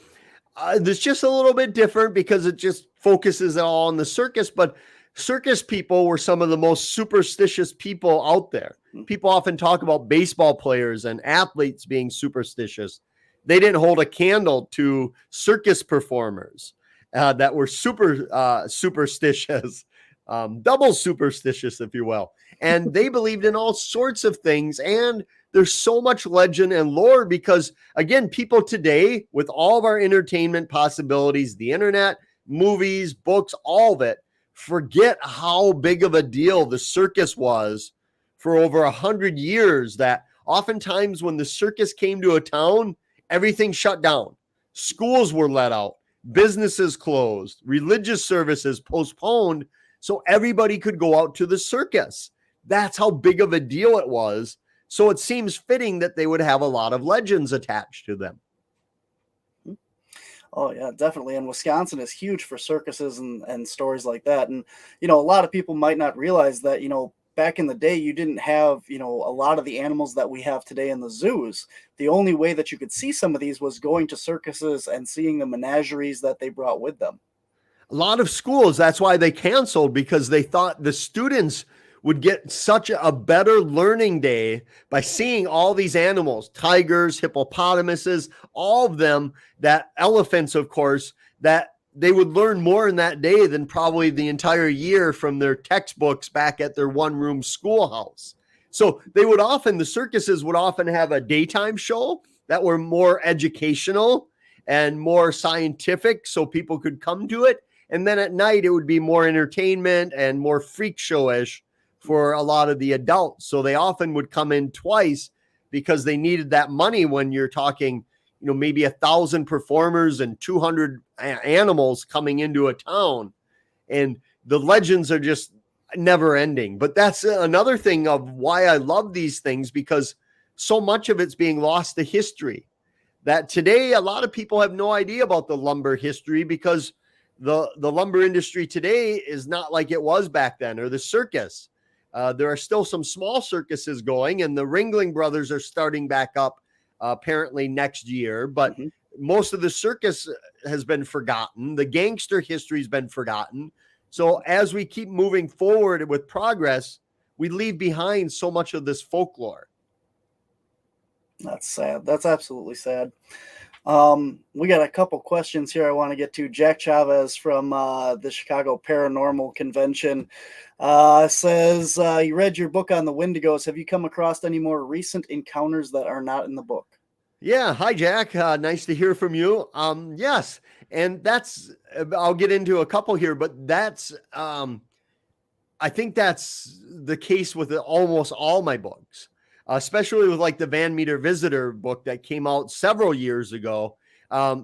it's just a little bit different because it just focuses all on the circus. But circus people were some of the most superstitious people out there. People often talk about baseball players and athletes being superstitious. They didn't hold a candle to circus performers that were superstitious, double superstitious, if you will. And they believed in all sorts of things. And there's so much legend and lore because, again, people today, with all of our entertainment possibilities, the internet, movies, books, all of it, forget how big of a deal the circus was for over 100 years, that oftentimes when the circus came to a town, everything shut down. Schools were let out, businesses closed, religious services postponed, so everybody could go out to the circus. That's how big of a deal it was. So it seems fitting that they would have a lot of legends attached to them. Oh, yeah, definitely. And Wisconsin is huge for circuses and stories like that. And, a lot of people might not realize that, back in the day, you didn't have, a lot of the animals that we have today in the zoos. The only way that you could see some of these was going to circuses and seeing the menageries that they brought with them. A lot of schools, that's why they canceled, because they thought the students would get such a better learning day by seeing all these animals, tigers, hippopotamuses, all of them, that elephants, of course, that they would learn more in that day than probably the entire year from their textbooks back at their one-room schoolhouse. So the circuses would often have a daytime show that were more educational and more scientific so people could come to it. And then at night, it would be more entertainment and more freak show-ish for a lot of the adults. So they often would come in twice because they needed that money when you're talking, maybe 1,000 performers and 200 animals coming into a town. And the legends are just never ending. But that's another thing of why I love these things, because so much of it's being lost to history. That today, a lot of people have no idea about the lumber history because the lumber industry today is not like it was back then, or the circus. There are still some small circuses going, and the Ringling Brothers are starting back up apparently next year. But most of the circus has been forgotten. The gangster history has been forgotten. So as we keep moving forward with progress, we leave behind so much of this folklore. That's sad. That's absolutely sad. We got a couple questions here I want to get to. Jack Chavez from the Chicago Paranormal Convention says, you read your book on the Wendigos. Have you come across any more recent encounters that are not in the book? Yeah. Hi, Jack. Nice to hear from you. Yes. And I'll get into a couple here, but I think that's the case with almost all my books, especially with like the Van Meter Visitor book that came out several years ago.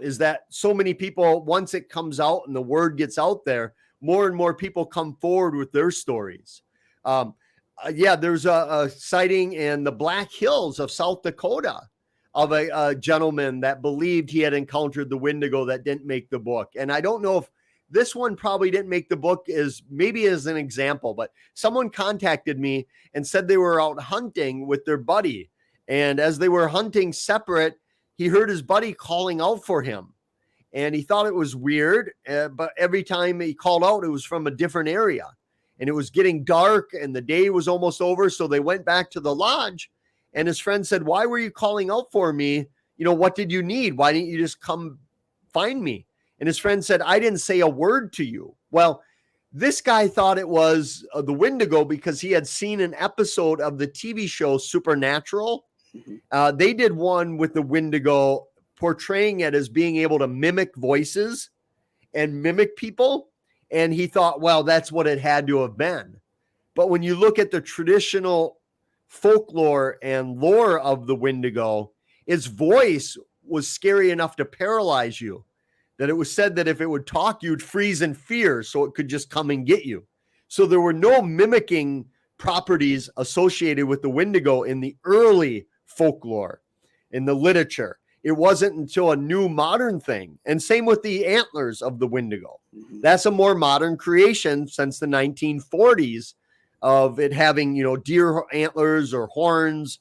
Is that so many people, once it comes out and the word gets out there, more and more people come forward with their stories. There's a sighting in the Black Hills of South Dakota of a gentleman that believed he had encountered the Wendigo that didn't make the book. And I don't know if this one probably didn't make the book as an example, but someone contacted me and said they were out hunting with their buddy. And as they were hunting separate, he heard his buddy calling out for him. And he thought it was weird, but every time he called out, it was from a different area. And it was getting dark and the day was almost over. So they went back to the lodge and his friend said, "Why were you calling out for me? What did you need? Why didn't you just come find me?" And his friend said, "I didn't say a word to you." Well, this guy thought it was the Wendigo because he had seen an episode of the TV show Supernatural. They did one with the Wendigo portraying it as being able to mimic voices and mimic people. And he thought, well, that's what it had to have been. But when you look at the traditional folklore and lore of the Wendigo, its voice was scary enough to paralyze you. That it was said that if it would talk, you'd freeze in fear, so it could just come and get you. So there were no mimicking properties associated with the Wendigo in the early folklore, in the literature. It wasn't until a new modern thing. And same with the antlers of the Wendigo. That's a more modern creation since the 1940s of it having, deer antlers or horns,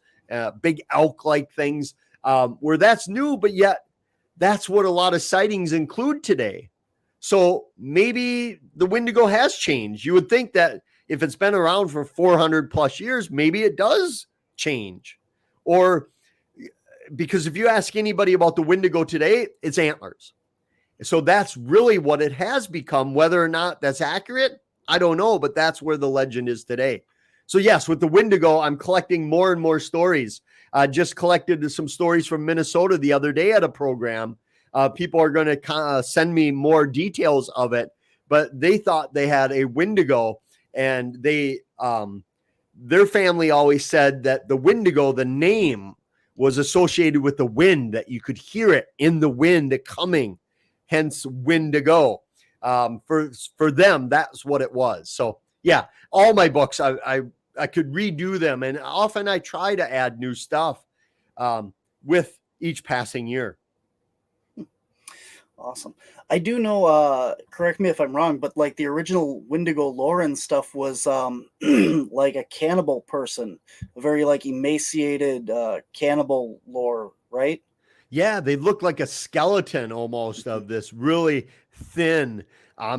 big elk-like things, where that's new, but yet that's what a lot of sightings include today. So maybe the Wendigo has changed. You would think that if it's been around for 400 plus years, maybe it does change. Or because if you ask anybody about the Wendigo today, it's antlers. So that's really what it has become. Whether or not that's accurate, I don't know, but that's where the legend is today. So yes, with the Wendigo, I'm collecting more and more stories. Just collected some stories from Minnesota the other day at a program. People are going to send me more details of it, but they thought they had a Wendigo, and their family always said that the Wendigo, the name, was associated with the wind, that you could hear it in the wind coming, hence Wendigo. For them, that's what it was. So yeah, all my books, I could redo them, and often I try to add new stuff with each passing year. Awesome. I do know, correct me if I'm wrong, but like the original Wendigo lore and stuff was like a cannibal person, a very like emaciated cannibal lore, right? Yeah, they look like a skeleton almost of this really thin.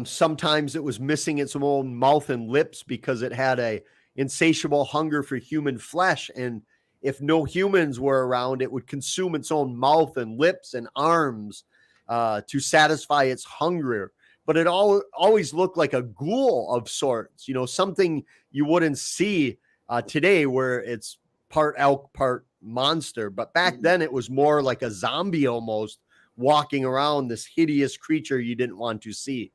Sometimes it was missing its own mouth and lips because it had a insatiable hunger for human flesh. And if no humans were around, it would consume its own mouth and lips and arms to satisfy its hunger. But it always looked like a ghoul of sorts, something you wouldn't see today where it's part elk, part monster. But back then it was more like a zombie almost walking around, this hideous creature you didn't want to see.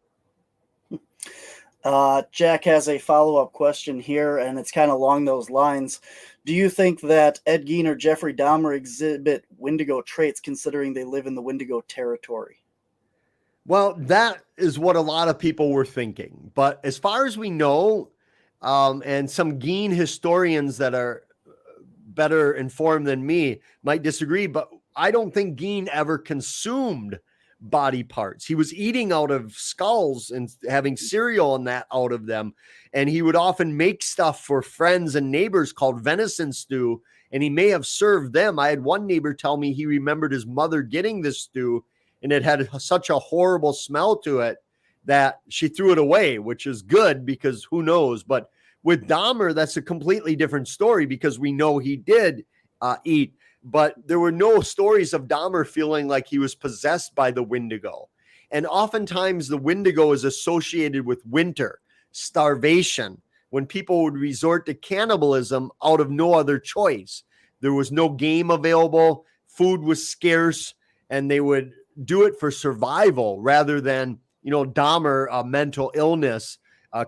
Jack has a follow-up question here, and it's kind of along those lines. Do you think that Ed Gein or Jeffrey Dahmer exhibit Wendigo traits, considering they live in the Wendigo territory? Well, that is what a lot of people were thinking. But as far as we know, and some Gein historians that are better informed than me might disagree, but I don't think Gein ever consumed body parts. He was eating out of skulls and having cereal and that out of them. And he would often make stuff for friends and neighbors called venison stew. And he may have served them. I had one neighbor tell me he remembered his mother getting this stew, and it had such a horrible smell to it that she threw it away, which is good because who knows. But with Dahmer, that's a completely different story because we know he did eat. but there were no stories of Dahmer feeling like he was possessed by the Wendigo. And oftentimes the Wendigo is associated with winter, starvation, when people would resort to cannibalism out of no other choice. There was no game available, food was scarce, and they would do it for survival rather than, Dahmer, a mental illness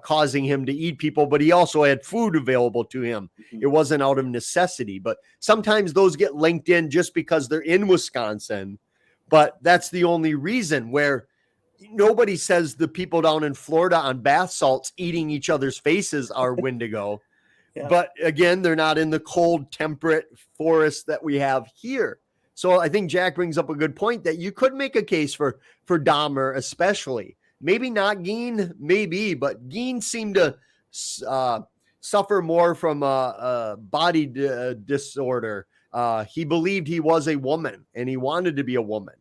causing him to eat people, but he also had food available to him. It wasn't out of necessity, but sometimes those get linked in just because they're in Wisconsin, but that's the only reason. Where nobody says the people down in Florida on bath salts eating each other's faces are Wendigo. Yeah. But again, they're not in the cold, temperate forest that we have here. So I think Jack brings up a good point that you could make a case for Dahmer, especially. Maybe not Geen, maybe, but Geen seemed to suffer more from a body disorder. He believed he was a woman and he wanted to be a woman.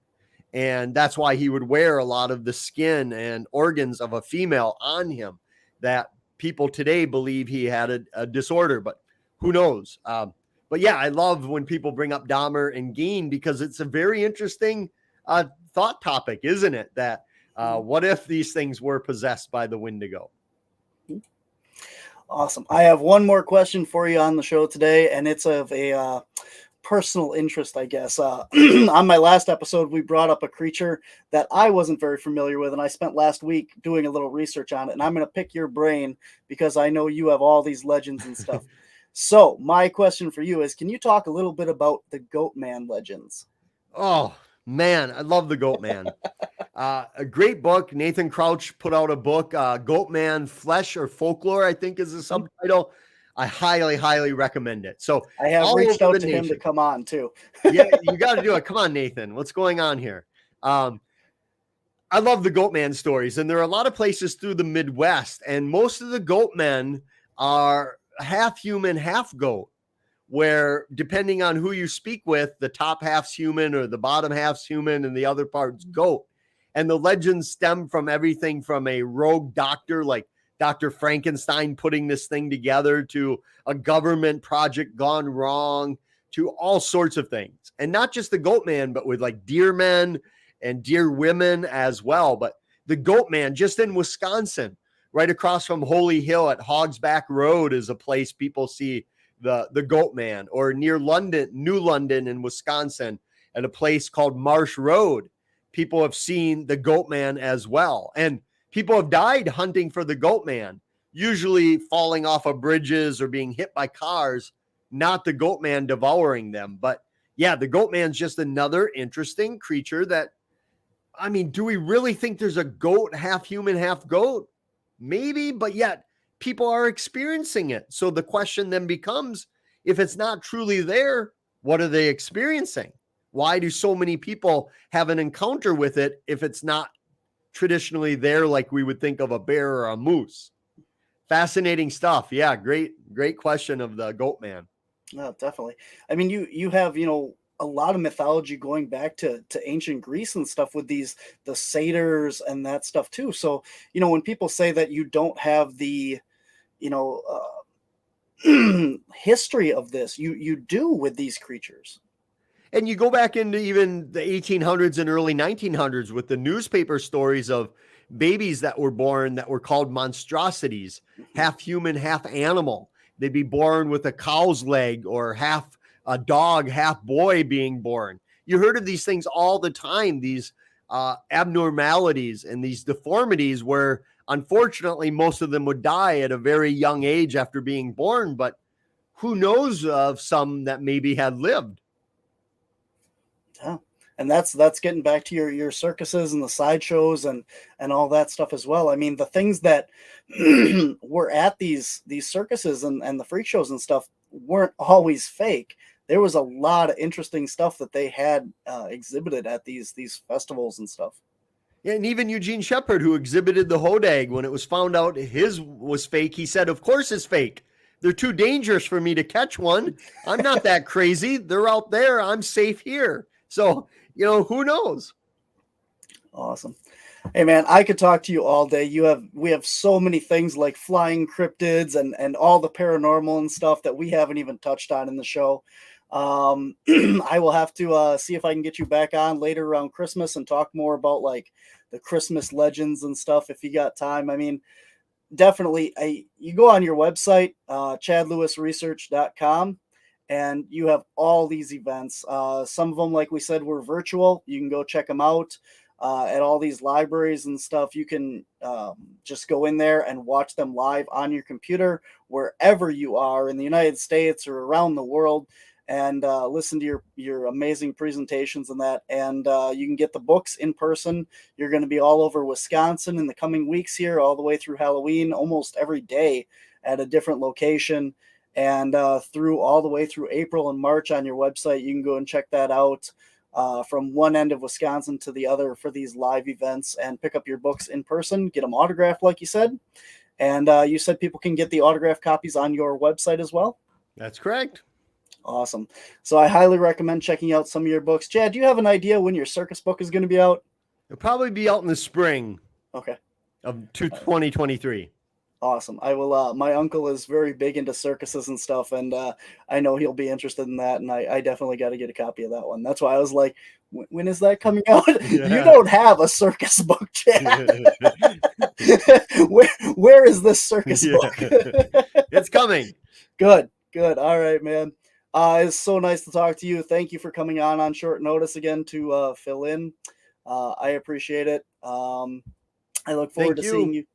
And that's why he would wear a lot of the skin and organs of a female on him, that people today believe he had a disorder, but who knows? But yeah, I love when people bring up Dahmer and Geen because it's a very interesting thought topic, isn't it? That what if these things were possessed by the Wendigo? Awesome. I have one more question for you on the show today, and it's of a personal interest, I guess. On my last episode, we brought up a creature that I wasn't very familiar with, and I spent last week doing a little research on it, and I'm going to pick your brain because I know you have all these legends and stuff. So my question for you is, can you talk a little bit about the Goat Man legends? Oh, man, I love the Goat Man. A great book. Nathan Crouch put out a book, Goat Man Flesh or Folklore, I think is the subtitle. I highly, highly recommend it. So I have reached out to him to come on too. Yeah, you got to do it. Come on, Nathan. What's going on here? I love the Goat Man stories, and there are a lot of places through the Midwest, and most of the Goat Men are half human, half goat, where depending on who you speak with, the top half's human or the bottom half's human and the other part's goat. And the legends stem from everything from a rogue doctor like Dr. Frankenstein putting this thing together to a government project gone wrong to all sorts of things. And not just the Goat Man, but with like deer men and deer women as well. But the Goat Man just in Wisconsin, right across from Holy Hill at Hogsback Road is a place people see the Goat Man, or near London, New London in Wisconsin at a place called Marsh Road. People have seen the Goat Man as well. And people have died hunting for the Goat Man, usually falling off of bridges or being hit by cars, not the Goat Man devouring them. But yeah, the Goat Man's just another interesting creature that, I mean, do we really think there's a goat, half human, half goat? Maybe, but yet people are experiencing it. So the question then becomes, if it's not truly there, what are they experiencing? Why do so many people have an encounter with it if it's not traditionally there like we would think of a bear or a moose? Fascinating stuff. Yeah, great question of the Goat Man. No, definitely. I mean, you have, a lot of mythology going back to ancient Greece and stuff with the satyrs and that stuff too. So, when people say that you don't have the, history of this, you do with these creatures. And you go back into even the 1800s and early 1900s with the newspaper stories of babies that were born that were called monstrosities, half human, half animal. They'd be born with a cow's leg, or half a dog, half boy being born. You heard of these things all the time, these abnormalities and these deformities where unfortunately most of them would die at a very young age after being born, but who knows of some that maybe had lived. Yeah. And that's getting back to your circuses and the sideshows and all that stuff as well. I mean, the things that were at these circuses and the freak shows and stuff weren't always fake. There was a lot of interesting stuff that they had exhibited at these festivals and stuff. Yeah, and even Eugene Shepard, who exhibited the Hodag, when it was found out his was fake, he said, "Of course it's fake. They're too dangerous for me to catch one. I'm not that crazy. They're out there. I'm safe here." So, who knows? Awesome. Hey man, I could talk to you all day. We have so many things like flying cryptids and all the paranormal and stuff that we haven't even touched on in the show. I will have to see if I can get you back on later around Christmas and talk more about like the Christmas legends and stuff if you got time. I mean, definitely, you go on your website, chadlewisresearch.com, and you have all these events. Some of them, like we said, were virtual. You can go check them out at all these libraries and stuff. You can just go in there and watch them live on your computer wherever you are in the United States or around the world, and listen to your amazing presentations and that. And you can get the books in person. You're going to be all over Wisconsin in the coming weeks here, all the way through Halloween, almost every day at a different location. And through all the way through April and March on your website, you can go and check that out from one end of Wisconsin to the other for these live events, and pick up your books in person, get them autographed, like you said. And you said people can get the autographed copies on your website as well? That's correct. Awesome. So I highly recommend checking out some of your books. Chad, do you have an idea when your circus book is going to be out? It'll probably be out in the spring Okay. of 2023. Awesome. I will. My uncle is very big into circuses and stuff, and I know he'll be interested in that. And I definitely got to get a copy of that one. That's why I was like, when is that coming out? Yeah. You don't have a circus book, Chad. where is this circus book? It's coming. Good. All right, man. It's so nice to talk to you. Thank you for coming on short notice again to fill in. I appreciate it. I look forward to seeing you.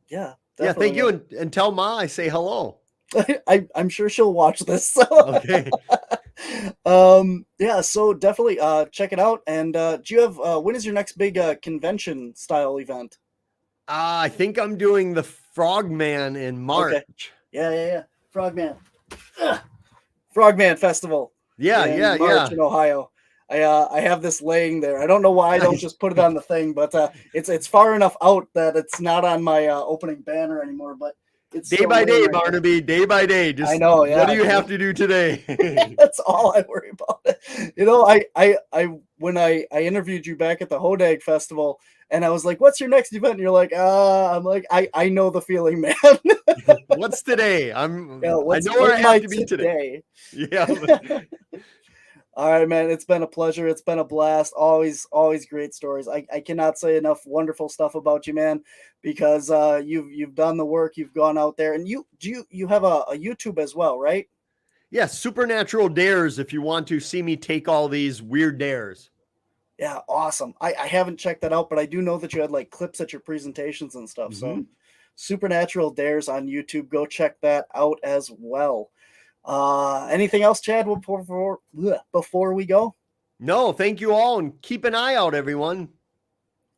Yeah. Definitely. Yeah, thank you, and tell Ma I say hello. I'm sure she'll watch this. So. Okay. Yeah, so definitely check it out. And do you have when is your next big convention style event? I think I'm doing the Frogman in March. Okay. Yeah. Frogman. Frogman Festival. Yeah. March in Ohio. I have this laying there. I don't know why I don't just put it on the thing, but it's far enough out that it's not on my opening banner anymore. But it's day by day, Barnaby. Day by day. Just I know. Yeah. What do you have to do today? That's all I worry about. You know, I when I interviewed you back at the Hodag Festival, and I was like, "What's your next event?" And you're like, I'm like, I know the feeling, man. What's today? I know where I what's have to be today. Yeah. All right, man. It's been a pleasure. It's been a blast. Always great stories. I cannot say enough wonderful stuff about you, man, because you've done the work. You've gone out there, and you have a YouTube as well, right? Yeah, Supernatural Dares. If you want to see me take all these weird dares. Yeah, awesome. I haven't checked that out, but I do know that you had like clips at your presentations and stuff. So Supernatural Dares on YouTube. Go check that out as well. Anything else, Chad, before we go? No, thank you all, and keep an eye out, everyone.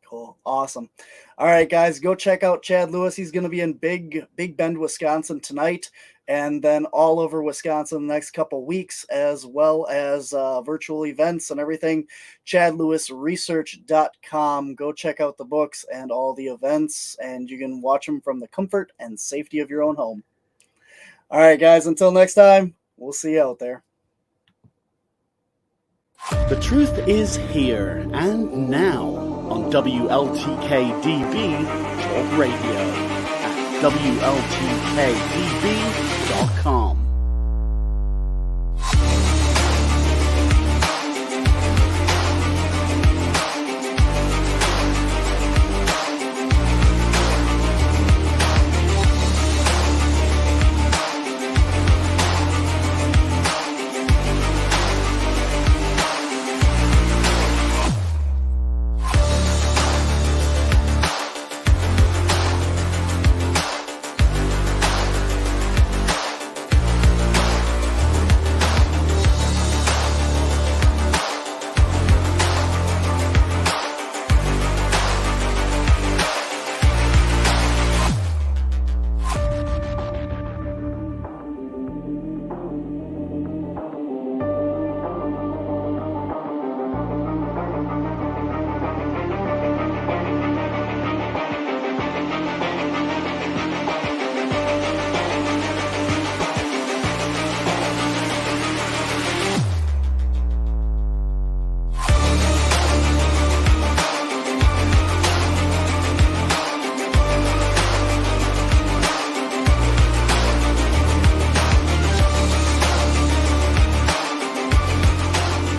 Cool. Awesome. All right, guys, go check out Chad Lewis. He's going to be in Big Bend, Wisconsin tonight, and then all over Wisconsin the next couple weeks, as well as virtual events and everything. ChadLewisResearch.com. Go check out the books and all the events, and you can watch them from the comfort and safety of your own home. All right, guys, until next time, we'll see you out there. The truth is here and now on WLTK-DB Talk Radio at WLTK-DB.com.